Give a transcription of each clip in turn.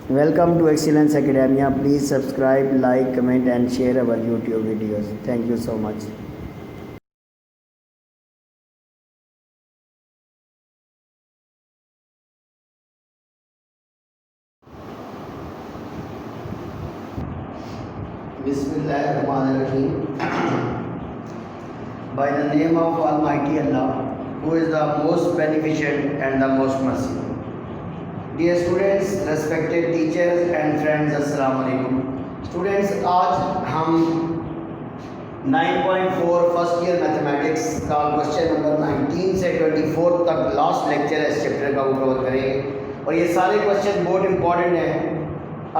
Welcome to Excellence Academia. Please subscribe, like, comment and share our YouTube videos. Thank you so much. Bismillahirrahmanirrahim. By the name of Almighty Allah, who is the most beneficent and the most merciful. Dear students, respected teachers and friends, अस्सलाम वालेकुम. Students, आज हम 9.4 first year mathematics का question number 19 से 24 तक last lecture है इस chapter का वो कवर करेंगे. और ये सारे क्वेश्चन बहुत इंपॉर्टेंट हैं.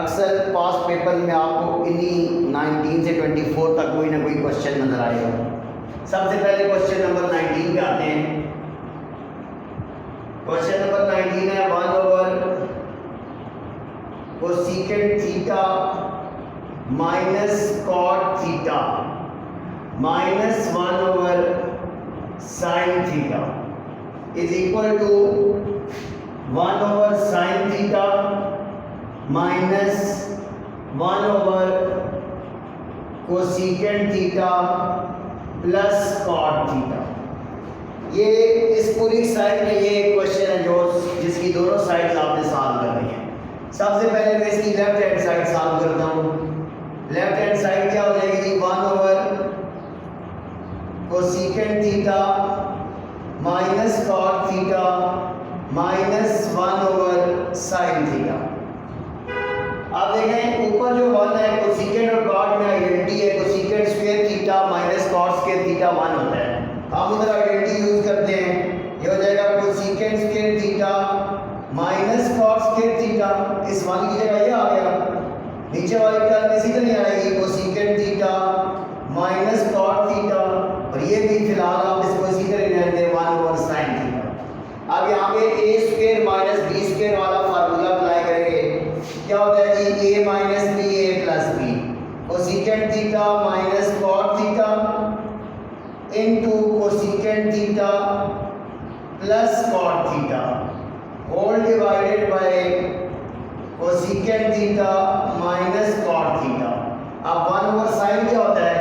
अक्सर पास पेपर में आपको इन्हीं 19 से 24 तक कोई ना कोई क्वेश्चन नज़र आएगा. सबसे पहले क्वेश्चन नंबर 19 पे आते हैं. क्वेश्चन नंबर 19 है 1/, cosecant theta minus cot theta minus 1/, sine theta is equal to 1/, sine theta minus 1/, cosecant theta plus cot theta. ये इस पूरी साइड में ये एक क्वेश्चन है जो जिसकी दोनों साइड्स आपने सॉल्व करनी है. सबसे पहले मैं इसकी लेफ्ट हैंड साइड सॉल्व करता हूँ. लेफ्ट हैंड साइड क्या हो जाएगी जी? 1/, cosecant theta minus cot theta minus 1/, sine theta. आप देखें ऊपर जो 1 है कोसेकेंट और कॉट में आइडेंटिटी है. Cosecant square theta minus cot square theta 1 होता है. हम उधर आइडेंटिटी यूज करते हैं. ये हो जाएगा cosecant square theta minus cot square theta. इस 1 की जगह ये आ गया. नीचे वाली टर्म इसी तरह नहीं आएगी. Cosecant theta minus cot theta और ये भी फिलहाल आप इसको इसी तरह रहने दें 1/, साइन थीटा. अब यहाँ पे a square minus b square वाला फार्मूला अप्लाई करेंगे. क्या होता है जी? a minus b a plus b. Cosecant theta minus cot theta into cosecant theta plus cot theta whole divided by cosecant theta minus cot theta. अब 1/, sign क्या होता है?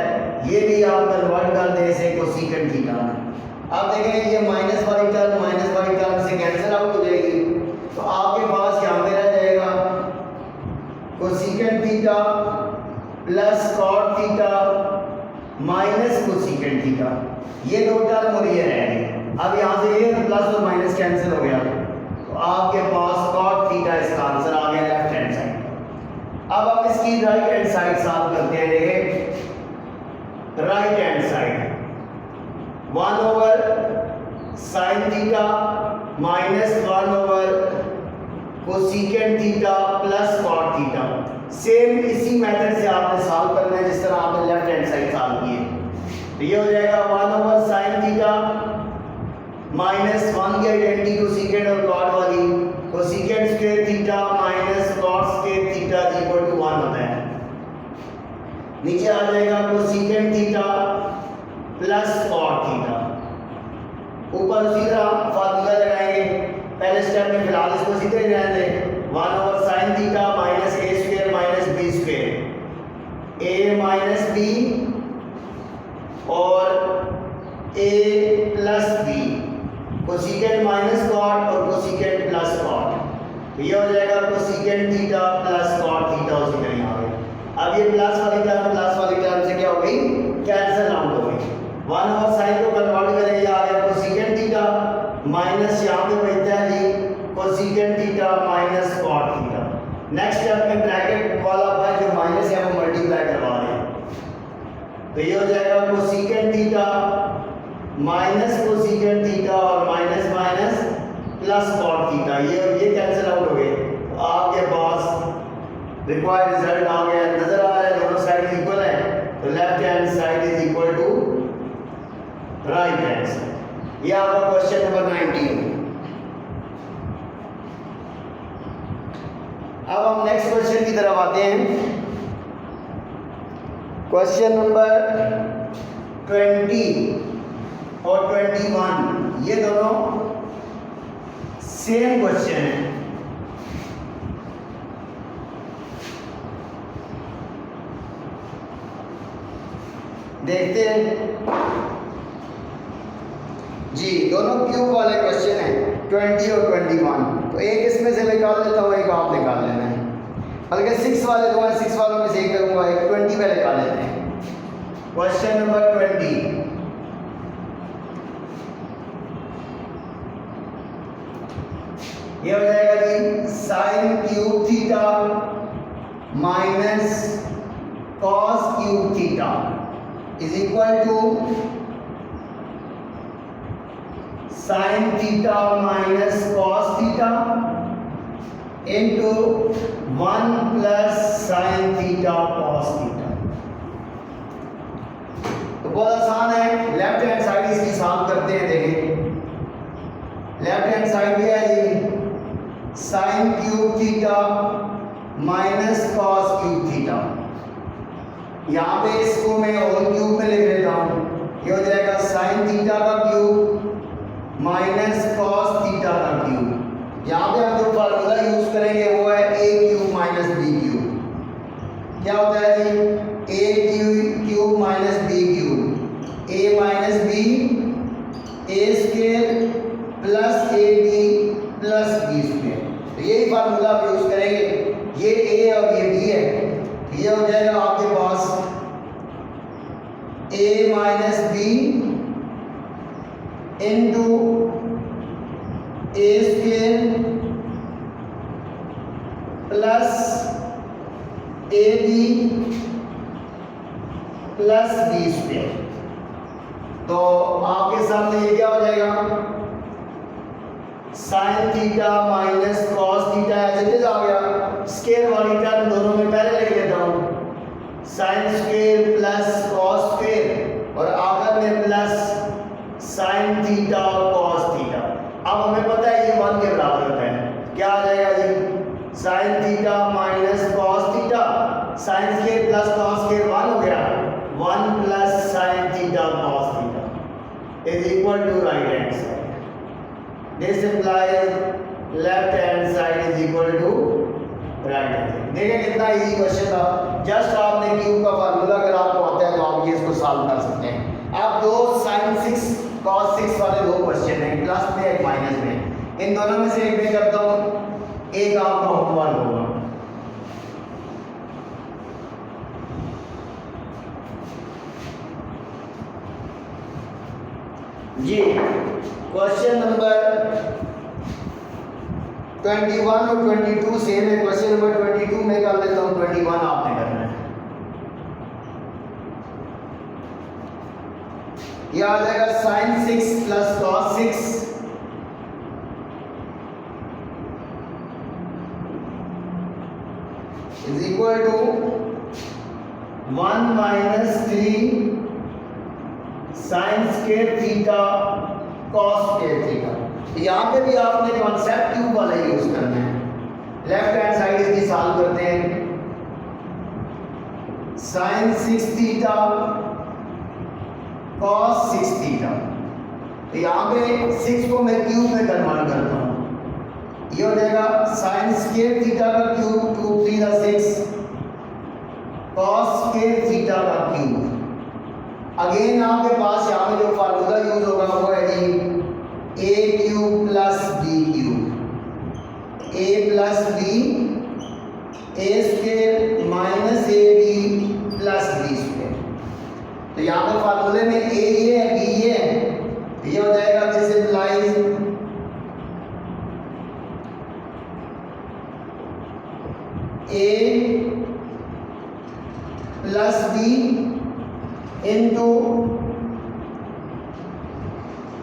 ये भी आप कन्वर्ट कर दें इसे कोसेकेंट थीटा में. अब देखें ये माइनस वाली टर्म से कैंसिल आउट हो जाएगी. तो आपके पास यहाँ पे रह जाएगा cosecant theta plus cot theta minus cosecant theta. ये दो टर्म और ये रह गए. अब यहाँ से ये प्लस और माइनस कैंसिल हो गया. तो आपके पास कॉट थीटा इसका आंसर आ गया लेफ्ट हैंड साइड. अब हम इसकी राइट हैंड साइड सॉल्व करते हैं. देखें right hand side 1/, sine theta minus 1/, cosecant theta plus cot theta. Same इसी मेथड से आपने सॉल्व करना है जिस तरह आपने लेफ्ट हैंड साइड सॉल्व की है. तो ये हो जाएगा 1/, साइन थीटा माइनस 1 की आइडेंटिटी कोसेकेंट और कॉट वाली. Cosecant square theta minus cot square theta equal to 1 होता है. नीचे आ जाएगा cosecant theta plus cot theta. ऊपर उसी तरह फार्मूला लगाएंगे. पहले स्टेप में फिलहाल इसको सीधे ही रहने दें. 1/, sine theta minus a square minus b square. a minus b और a plus b. Cosecant minus cot और कोसेकेंट प्लस कॉट. तो ये हो जाएगा cosecant theta plus cot theta उसी तरह आ गया. अब ये प्लस वाली टर्म से क्या हो गई? कैंसिल आउट हो गई. 1/, साइन को कन्वर्ट करेंगे आ गया कोसेकेंट थीटा माइनस यहाँ पे बचता है जी cosecant theta minus cot theta. Next step में ब्रैकेट वाला है जो माइनस है वो मल्टीप्लाई करवा रहे हैं. तो ये हो जाएगा cosecant theta minus cosecant theta और minus minus plus cot theta. ये कैंसिल आउट हो गए. तो आपके पास रिक्वायर्ड रिजल्ट आ गया. नजर आ रहा है दोनों साइड इक्वल है. तो left hand side is equal to right hand side. ये आपका क्वेश्चन नंबर 19. अब हम नेक्स्ट क्वेश्चन की तरफ आते हैं. क्वेश्चन नंबर 20 और 21 ये दोनों सेम क्वेश्चन है. देखते हैं जी, दोनों क्यूब वाले क्वेश्चन हैं 20 और 21। तो एक इसमें से निकाल लेता हूँ, एक आप निकाल लेना है। बल्कि 6 वाले दो हैं, 6 वालों में से एक करूँगा, एक 20 पे निकाल लेते हैं। क्वेश्चन नंबर 20, ये हो जाएगा जी sine cube theta minus cos cube theta is equal to sine theta minus cos theta into 1 plus sine theta cos theta. तो बहुत आसान है, लेफ्ट हैंड साइड इसकी सॉल्व करते हैं। देखें लेफ्ट हैंड साइड भी है जी sine cube theta minus cos cube theta. यहाँ पे इसको मैं होल क्यूब में लिख लेता हूँ। ये हो जाएगा साइन थीटा का क्यूब माइनस कॉस थीटा का क्यूब। यहाँ पे हम जो फार्मूला यूज करेंगे वो है A cube minus B cube. क्या होता है जी A cube minus B cube, A minus B A square plus A B plus B square. तो यही फार्मूला हम यूज करेंगे। ये ए और ये बी है, ये हो जाएगा आपके पास A minus B into A square plus A B plus B square. तो आपके सामने ये क्या हो जाएगा sine theta minus cos theta as it is आ गया। स्क्वायर वाली टर्म दोनों में पहले लिख लेता हूँ, sign square plus cos square और आखिर में plus sine theta cos theta. अब हमें पता है ये 1 के बराबर होता है। क्या आ जाएगा जी sine theta minus cos theta, sine square plus cos square 1 हो गया, 1 plus sine theta cos theta is equal to right hand side. This implies left hand side is equal to right hand side. देखिए कितना easy question था। Just आपने cube का formula अगर आपको आता है तो आप ये इसको सॉल्व कर सकते हैं। आप दो साइन 6 कॉस 6 वाले दो क्वेश्चन हैं, प्लस में एक माइनस में। इन दोनों में से एक मैं करता हूँ, एक आपका होमवर्क होगा। जी क्वेश्चन नंबर 21 और 22 सेम है। क्वेश्चन नंबर 22 में कर लेता हूँ, 21 आपने करना है। ये आ जाएगा sine 6 plus cos 6 is equal to 1 minus 3 sine square theta cos square theta. यहाँ पे भी आपने कॉन्सेप्ट क्यूब वाला यूज करना है। लेफ्ट हैंड साइड इसकी सॉल्व करते हैं, साइन 6 थीटा कॉस 6 थीटा। तो यहाँ पे 6 को मैं क्यूब में कन्वर्ट करता हूँ। ये हो जाएगा साइन स्क्वायर थीटा का क्यूब 2 3 6 कॉस स्क्वायर थीटा का क्यूब। अगेन आपके पास यहाँ में जो फार्मूला यूज होगा वो है जी A cube plus B cube, A plus B A square minus A B plus B square. तो यहाँ पे फार्मूले में ए ये है बी ये है, ये हो जाएगा this implies a plus b into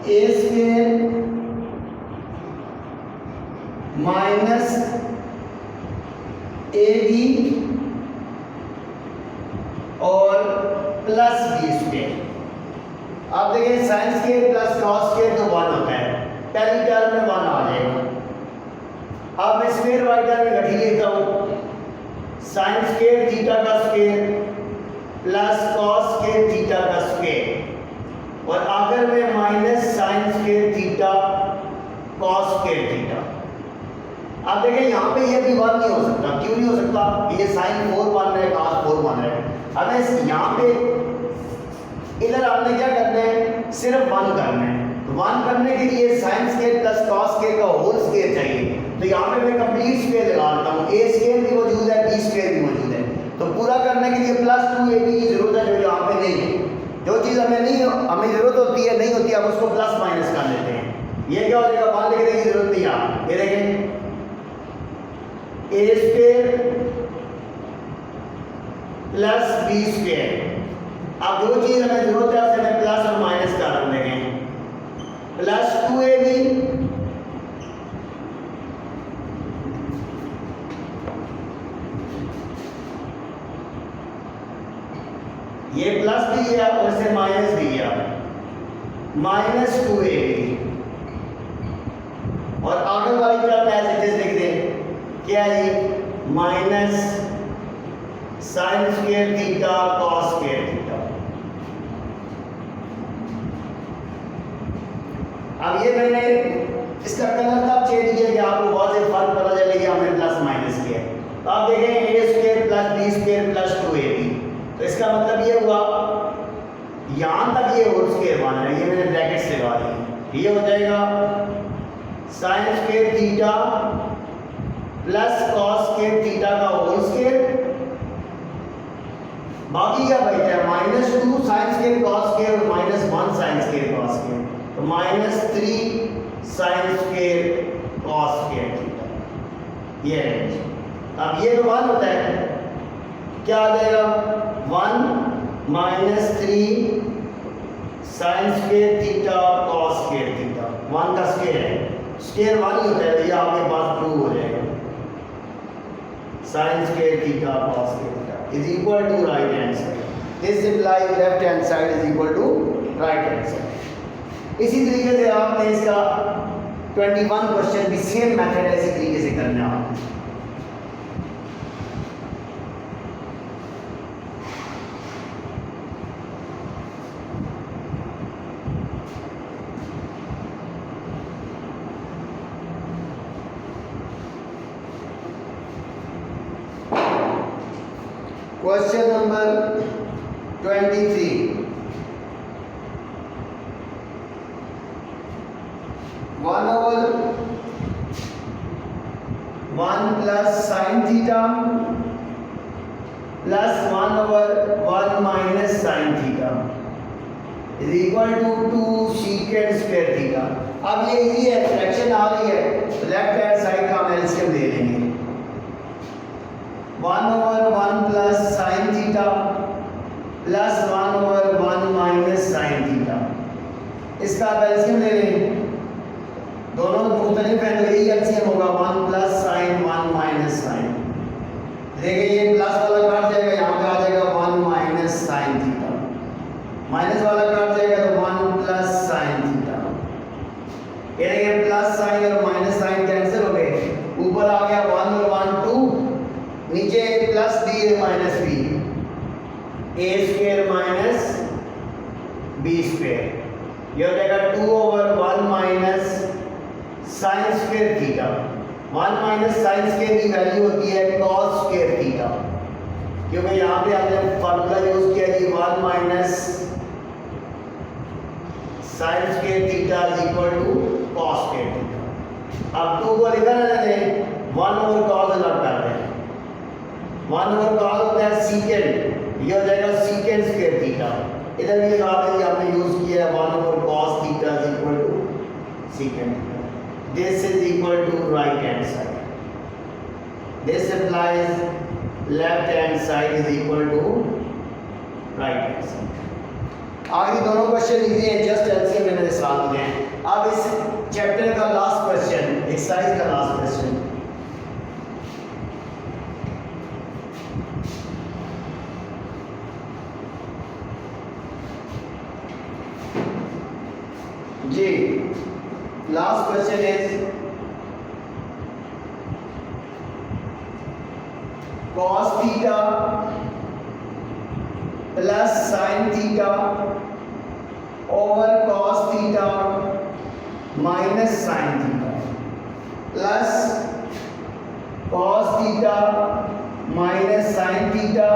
A square minus A b और प्लस बी स्क्वायर। आप देखिए sine square plus cos square तो 1 होता है, पहली टर्म में 1 आ जाएगा। अब मैं स्क्वायर बाई टर्म में घटी लेता हूँ, साइन स्क्वायर थीटा का square plus cos square theta का स्क्वायर और आखिर में minus sine square theta cos square theta. आप देखें यहाँ पे ये भी 1 नहीं हो सकता। क्यों नहीं हो सकता? ये साइन 4 1 है, कॉस 4 1 है। अब यहाँ पे इधर आपने क्या करना है, सिर्फ 1 करना है। तो 1 करने के लिए sign square plus cos square का होल स्क्वायर चाहिए। तो यहाँ पे मैं कंप्लीट स्क्वायर लगा देता हूँ, ए स्क्वायर भी मौजूद है, बी स्क्वायर भी मौजूद है। तो पूरा करने के लिए प्लस 2ab की जरूरत है, जो यहाँ पे नहीं है। जो चीज़ हमें जरूरत होती है नहीं होती, हम उसको प्लस माइनस कर लेते हैं। ये क्या हो जाएगा, 1 लिखने की जरूरत नहीं है। ये देखें, A square plus B square. अब जो चीज़ हमें जरूरत है उसे हमें प्लस और माइनस कर देंगे। प्लस 2ab ये प्लस भी गया और इसे माइनस भी गया, माइनस 2ab। और आगे वाली टर्म एज इट इज लिख दें, क्या है, minus sine square theta cos square theta. अब ये मैंने इसका कलर तब चेंज किया कि आपको वाज़ेह फर्क पता चले कि हमने प्लस माइनस किया। तो आप देखें, A square plus B square plus 2ab, तो इसका मतलब ये हुआ यहाँ तक ये होल स्क्वायर बन रहा है, ये मैंने ब्रैकेट्स लगा दी। ये हो जाएगा sine square theta plus cos square theta का होल स्क्वायर। बाकी क्या बचता है, minus 2 sine square cos square और minus 1 sine square cos square, तो minus 3 sine square cos square theta. ये है। अब ये तो 1 होता है, क्या आ जाएगा, 1 minus 3 sine square theta cos square theta. 1 का स्क्वायर है, स्क्वायर 1 ही होता है, ये आपके पास प्रूव हो जाएगा। Sine square theta cos square theta is equal to right hand side. This implies left hand side is equal to right hand side. इसी तरीके से आपने इसका 21 क्वेश्चन भी सेम मेथड है, इसी तरीके से करना है आपने। Question number 23. 1/1 plus sin theta plus 1/1 minus sin theta is equal to 2 secant square theta. अब ये इजी है, फ्रैक्शन आ रही है तो लेफ्ट हैंड साइड का हम एलसीएम ले लेंगे। 1/1 plus sin theta plus 1/1 minus sin theta, इसका एलसीएम ले लें। दोनों मुख्तलिफ हैं तो यही एलसीएम होगा, 1 plus sin 1 minus sin। देखिए ये प्लस वाला काट जाएगा, यहाँ पे आ जाएगा 1 minus sin theta, माइनस वाला काट जाएगा तो 1 plus sin theta। ये देखिए प्लस साइन और माइनस साइन कैंसिल हो गए, ऊपर आ गया 1 और 1 2, नीचे प्लस बी है minus B, A square minus B square. ये हो जाएगा 2/1 minus sine square theta. 1 minus sine square की वैल्यू होती है कॉस स्क्वायर थीटा, क्योंकि यहाँ पे हमने फार्मूला यूज किया कि 1 minus sine square theta is equal to cos square theta. अब 2 को लिखा ना जाए, 1 ओवर कॉस अलग कर दें। 1 ओवर कॉस होता है सीकेंड, ये हो जाएगा सीकेंड स्क्वायर थीटा। इधर भी लगा देंगे, आपने यूज किया है 1 over cos theta is equal to secant theta. This is equal to right hand side. This implies left hand side is equal to right hand side. आगे दोनों क्वेश्चन इजी हैं, जस्ट एलसीएम मैंने solve किए हैं। अब इस chapter का last question, exercise का लास्ट क्वेश्चन। जी last question is cos theta plus sin theta over cos theta minus sin theta plus cos theta minus sin theta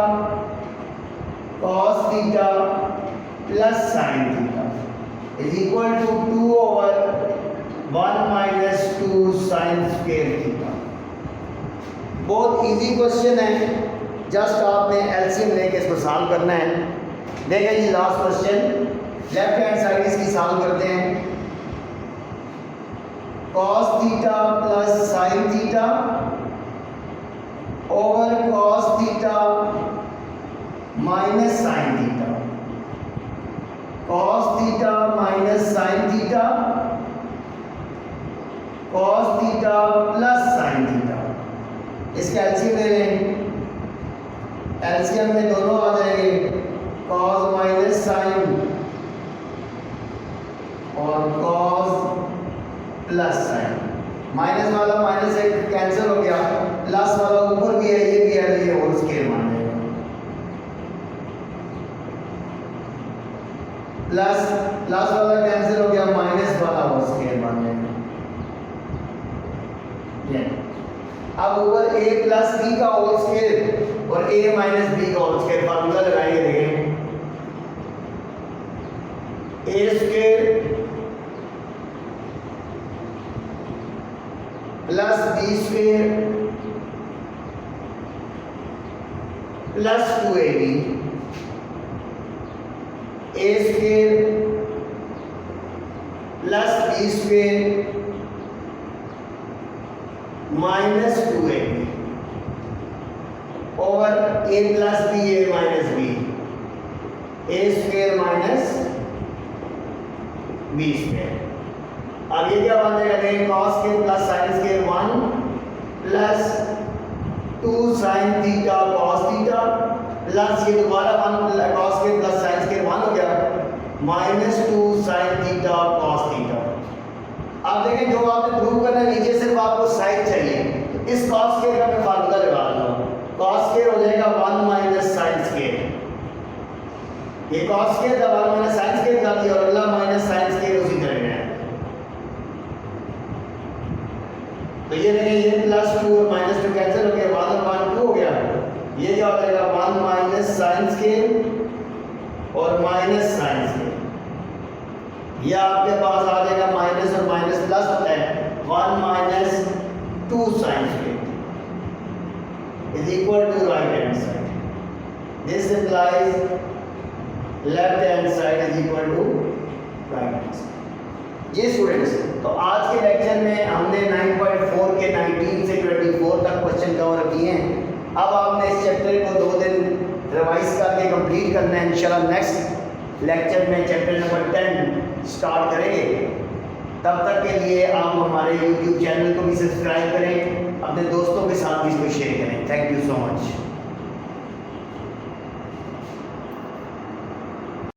cos theta plus sine theta is equal to 2 over 1 minus 2 sine square theta. बहुत easy question है, just आपने LCM लेके इसको solve करना है। देखें जी last question, left hand side इसकी सॉल्व करते हैं। cos theta plus sine theta over cos theta minus sine theta, cos theta minus sine theta, cos theta plus sine theta. इसका एलसीएम ले लें, एलसीएम में दोनों आ जाएंगे, cos माइनस साइन और cos प्लस साइन। माइनस वाला माइनस एक cancel हो गया, प्लस वाला ऊपर भी है, ये भी है, तो ये होल स्क्वायर मान लेगा। प्लस प्लस वाला कैंसिल हो गया, माइनस वाला होल स्क्वायर मान लेगा। ये अब ऊपर a प्लस b का होल स्क्वायर और a माइनस b का होल स्क्वायर फार्मूला लगाएंगे। देखें a square plus B square plus 2ab, A square plus B square minus 2ab over a plus B A minus B, A square minus B square. अब ये क्या बन जाएगा, देखें cos square plus sine square 1 plus 2 sine theta cos theta plus ये दोबारा 1 cos square plus sine square 1 हो गया minus 2 sine theta cos theta. अब देखें जो आपने प्रूव करना है, नीचे सिर्फ आपको साइन चाहिए, तो इस cos स्क्वायर का मैं फार्मूला लगा दूंगा। cos स्क्वायर हो जाएगा 1 माइनस साइन स्क्वायर, ये cos स्क्वायर का 1 माइनस साइन स्क्वायर कर दिया और अगला माइनस साइन स्क्वायर उसी तरह है। तो ये देखें ये प्लस 2 और माइनस 2 कैंसिल हो गया, 1 और 1 2 हो गया। ये क्या हो जाएगा 1 माइनस साइन स्क्वायर और माइनस साइन स्क्वायर। ये आपके पास आ जाएगा माइनस और माइनस प्लस होता है 1 minus 2 sine square is equal to right hand side. This implies left hand side is equal to right hand side. जी स्टूडेंट्स, तो आज के लेक्चर में हमने 9.4 के 19 से 24 तक क्वेश्चन कवर किए हैं। अब आपने इस चैप्टर को 2 दिन रिवाइज करके कंप्लीट करना है। इंशाल्लाह नेक्स्ट लेक्चर में चैप्टर नंबर 10 स्टार्ट करेंगे। तब तक के लिए आप हमारे YouTube चैनल को भी सब्सक्राइब करें, अपने दोस्तों के साथ भी इसको शेयर करें। Thank you so much.